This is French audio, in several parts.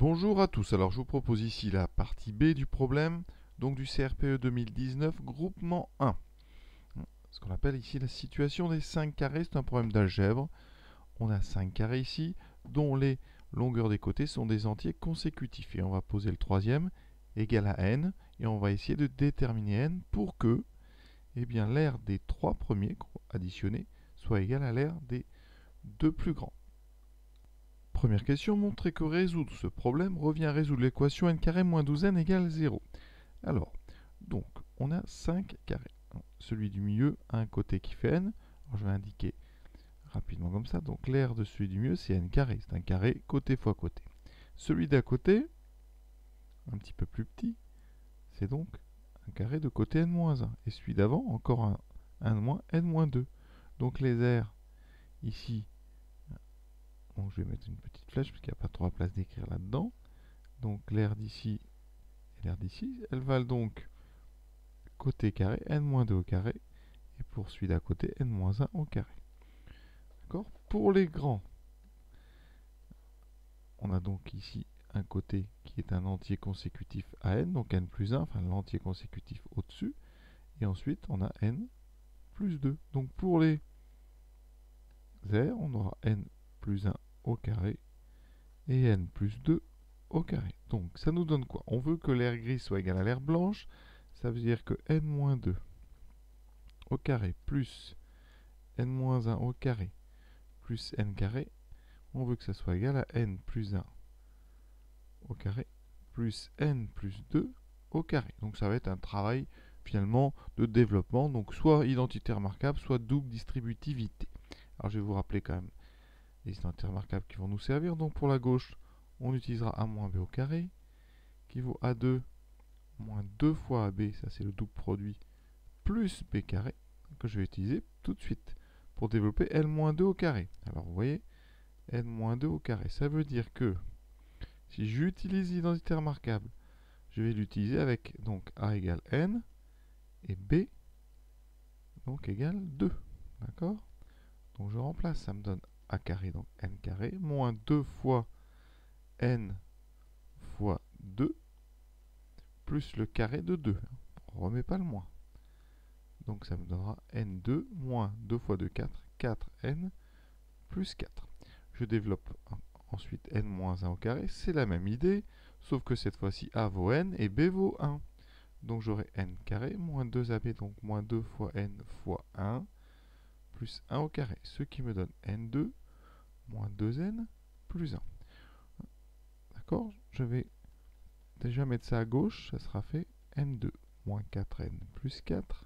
Bonjour à tous, alors je vous propose ici la partie B du problème, donc du CRPE 2019, groupement 1. Ce qu'on appelle ici la situation des 5 carrés, c'est un problème d'algèbre. On a 5 carrés ici, dont les longueurs des côtés sont des entiers consécutifs. Et on va poser le troisième, égal à n, et on va essayer de déterminer n pour que l'aire des trois premiers additionnés soit égal à l'aire des deux plus grands. Première question, montrer que résoudre ce problème revient à résoudre l'équation n carré moins 12n égale 0. Alors, donc, on a 5 carrés. Celui du milieu a un côté qui fait n. Alors, je vais indiquer rapidement comme ça. Donc, l'aire de celui du milieu, c'est n carré. C'est un carré côté fois côté. Celui d'à côté, un petit peu plus petit, c'est donc un carré de côté n-1. Et celui d'avant, encore un 1 de moins, n-2. Donc, les aires, ici, donc je vais mettre une petite flèche parce qu'il n'y a pas trop la place d'écrire là-dedans. Donc l'aire d'ici et l'aire d'ici, elles valent donc côté carré n-2 au carré et pour celui d'à côté n-1 au carré. D'accord? Pour les grands, on a donc ici un côté qui est un entier consécutif à n, donc n plus 1, enfin l'entier consécutif au-dessus, et ensuite on a n plus 2. Donc pour les aires, on aura n plus 1 au carré et n plus 2 au carré. Donc ça nous donne quoi? On veut que l'aire grise soit égale à l'aire blanche. Ça veut dire que n-2 au carré plus n-1 au carré plus n carré, on veut que ça soit égal à n plus 1 au carré plus n plus 2 au carré. Donc ça va être un travail finalement de développement, donc soit identité remarquable, soit double distributivité. Alors je vais vous rappeler quand même les identités remarquables qui vont nous servir. Donc pour la gauche, on utilisera a moins b au carré, qui vaut a2 moins 2 fois ab, ça c'est le double produit, plus b carré, que je vais utiliser tout de suite pour développer L-2 au carré. Alors vous voyez, L-2 au carré, ça veut dire que si j'utilise l'identité remarquable, je vais l'utiliser avec donc a égale n et b donc égale 2. D'accord? Donc je remplace, ça me donne a carré, donc n carré, moins 2 fois n fois 2, plus le carré de 2. On ne remet pas le moins. Donc ça me donnera n2 moins 2 fois 2, 4, 4n plus 4. Je développe ensuite n-1 au carré, c'est la même idée, sauf que cette fois-ci a vaut n et b vaut 1. Donc j'aurai n carré moins 2ab, donc moins 2 fois n fois 1, plus 1 au carré, ce qui me donne n2 moins 2n plus 1. D'accord? Je vais déjà mettre ça à gauche, ça sera fait n2 moins 4n plus 4,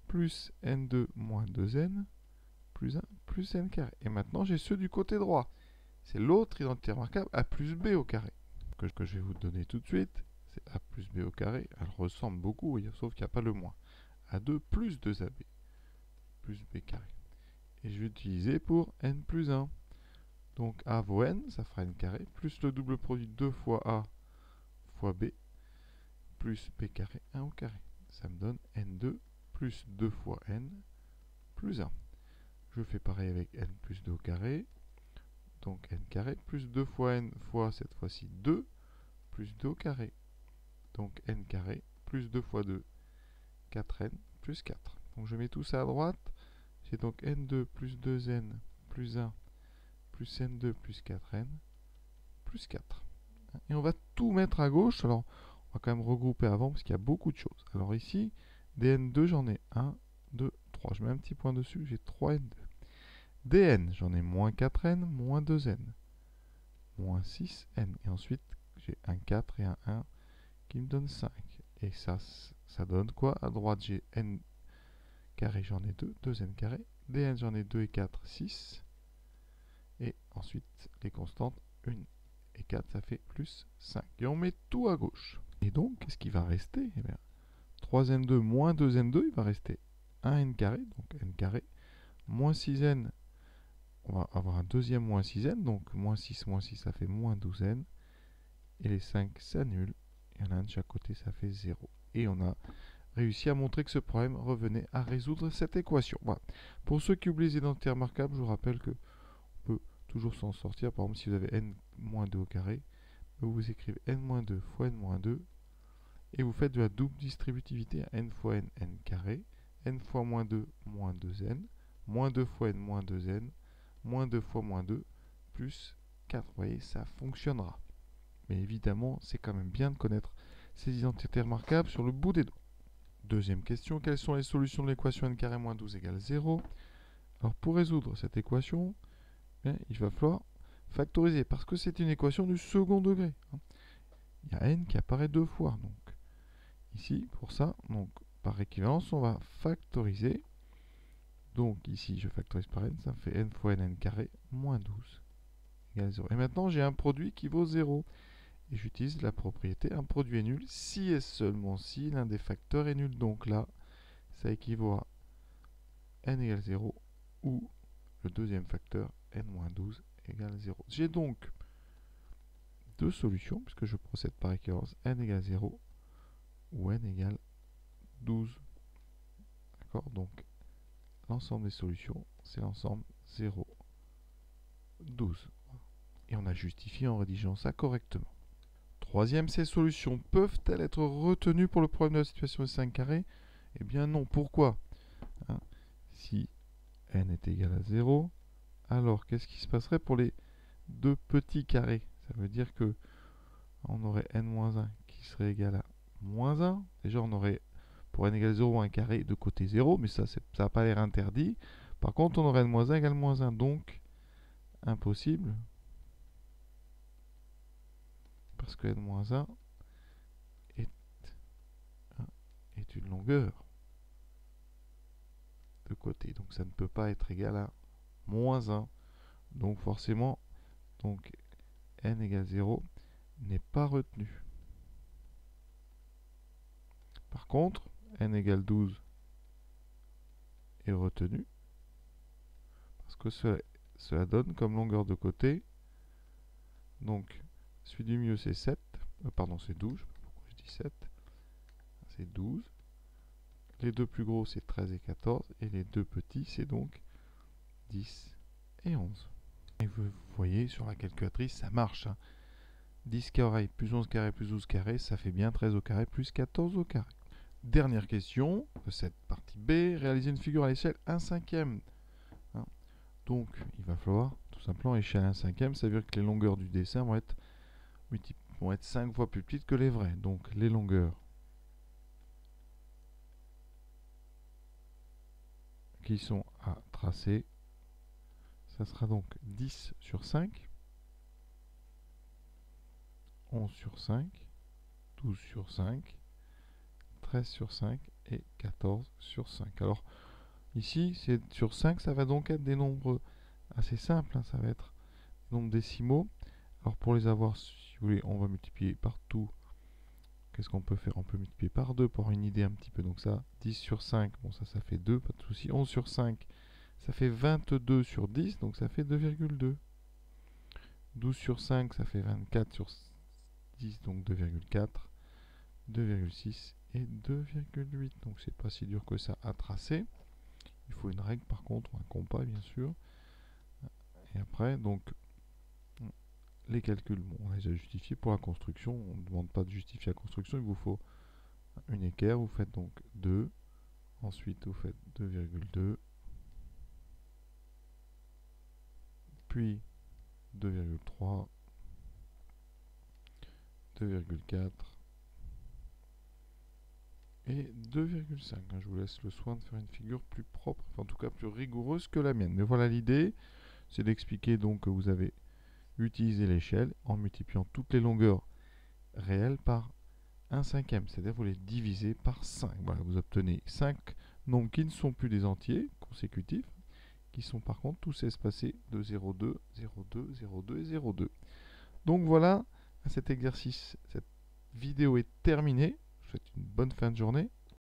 plus n2 moins 2n, plus 1, plus n carré. Et maintenant, j'ai ceux du côté droit. C'est l'autre identité remarquable, a plus b au carré, que je vais vous donner tout de suite. C'est a plus b au carré. Elle ressemble beaucoup, sauf qu'il n'y a pas le moins. a2 plus 2ab, plus b carré. Et je vais utiliser pour n plus 1. Donc a vaut n, ça fera n carré, plus le double produit 2 fois a fois b, plus b carré, 1 au carré. Ça me donne n2 plus 2 fois n plus 1. Je fais pareil avec n plus 2 au carré. Donc n carré plus 2 fois n fois cette fois-ci 2 plus 2 au carré. Donc n carré plus 2 fois 2, 4n plus 4. Donc je mets tout ça à droite. J'ai donc n2 plus 2n plus 1 plus n2 plus 4n plus 4. Et on va tout mettre à gauche. Alors on va quand même regrouper avant parce qu'il y a beaucoup de choses. Alors ici, des n2, j'en ai 1, 2, 3. Je mets un petit point dessus, j'ai 3n2. dn, j'en ai moins 4n, moins 2n, moins 6n. Et ensuite, j'ai un 4 et un 1 qui me donne 5. Et ça donne quoi? À droite, j'ai n carré, j'en ai 2, 2n carré. dn, j'en ai 2 et 4, 6. Et ensuite, les constantes, 1 et 4, ça fait plus 5. Et on met tout à gauche. Et donc, qu'est-ce qui va rester? Eh bien, 3n2 moins 2n2, il va rester 1n carré, donc n carré, moins 6n, on va avoir un deuxième moins 6n, donc moins 6, ça fait moins 12n. Et les 5 s'annulent. Il y en a un de chaque côté, ça fait 0. Et on a réussi à montrer que ce problème revenait à résoudre cette équation. Voilà. Pour ceux qui oublient les identités remarquables, je vous rappelle que on peut toujours s'en sortir. Par exemple, si vous avez n-2 au carré, vous écrivez n-2 fois n-2, et vous faites de la double distributivité à n fois n carré, n fois moins 2, moins 2n, moins 2 fois n, moins 2n, moins 2 fois moins 2, plus 4. Vous voyez, ça fonctionnera. Mais évidemment, c'est quand même bien de connaître ces identités remarquables sur le bout des doigts. Deuxième question, quelles sont les solutions de l'équation n carré moins 12 égale 0? Alors pour résoudre cette équation, il va falloir factoriser, parce que c'est une équation du second degré. Il y a n qui apparaît deux fois. Donc ici, pour ça, donc, par équivalence, on va factoriser. Donc ici, je factorise par n, ça fait n fois n carré moins 12 égale 0. Et maintenant, j'ai un produit qui vaut 0. Et j'utilise la propriété un produit est nul si et seulement si l'un des facteurs est nul. Donc là, ça équivaut à n égale 0 ou le deuxième facteur n-12 égale 0. J'ai donc deux solutions puisque je procède par équivalence n égale 0 ou n égale 12. D'accord? Donc l'ensemble des solutions, c'est l'ensemble 0, 12. Et on a justifié en rédigeant ça correctement. Troisième, ces solutions peuvent-elles être retenues pour le problème de la situation de 5 carré? Eh bien non. Pourquoi? Si n est égal à 0, alors qu'est-ce qui se passerait pour les deux petits carrés? Ça veut dire que on aurait n-1 qui serait égal à moins 1. Déjà, on aurait pour n égale 0 un carré de côté 0, mais ça n'a pas l'air interdit. Par contre, on aurait n-1 égale moins 1, donc impossible. Parce que n-1 est une longueur de côté. Donc ça ne peut pas être égal à moins 1. Donc forcément, donc n égale 0 n'est pas retenu. Par contre, n égale 12 est retenu. Parce que cela donne comme longueur de côté. Donc celui du milieu c'est 7. Pardon, c'est 12. Je sais pas pourquoi je dis 7. C'est 12. Les deux plus gros c'est 13 et 14. Et les deux petits c'est donc 10 et 11. Et vous voyez sur la calculatrice ça marche. 10 carré plus 11 carré plus 12 carré, ça fait bien 13 au carré plus 14 au carré. Dernière question de cette partie B, réaliser une figure à l'échelle 1/5. Donc il va falloir tout simplement échelle 1/5, ça veut dire que les longueurs du dessin vont être 5 fois plus petites que les vraies. Donc les longueurs qui sont à tracer, ça sera donc 10 sur 5, 11 sur 5, 12 sur 5, 13 sur 5 et 14 sur 5. Alors ici, c'est sur 5, ça va donc être des nombres assez simples, ça va être des nombres décimaux. Alors pour les avoir, si vous voulez, on va multiplier par tout. Qu'est-ce qu'on peut faire? On peut multiplier par 2 pour avoir une idée un petit peu. Donc ça, 10 sur 5, bon ça fait 2, pas de souci. 11 sur 5, ça fait 22 sur 10, donc ça fait 2,2. 12 sur 5, ça fait 24 sur 10, donc 2,4. 2,6 et 2,8. Donc c'est pas si dur que ça à tracer. Il faut une règle par contre, un compas bien sûr. Et après, donc, les calculs, bon, on les a justifiés pour la construction. On ne demande pas de justifier la construction, il vous faut une équerre. Vous faites donc 2. Ensuite, vous faites 2,2. Puis 2,3. 2,4. Et 2,5. Je vous laisse le soin de faire une figure plus propre, enfin, en tout cas plus rigoureuse que la mienne. Mais voilà l'idée, c'est d'expliquer donc que vous avez utilisé l'échelle en multipliant toutes les longueurs réelles par 1/5. C'est-à-dire vous les divisez par 5. Voilà, vous obtenez 5 nombres qui ne sont plus des entiers consécutifs, qui sont par contre tous espacés de 0,2, 0,2, 0,2 et 0,2. Donc voilà, cet exercice, cette vidéo est terminée. Je vous souhaite une bonne fin de journée.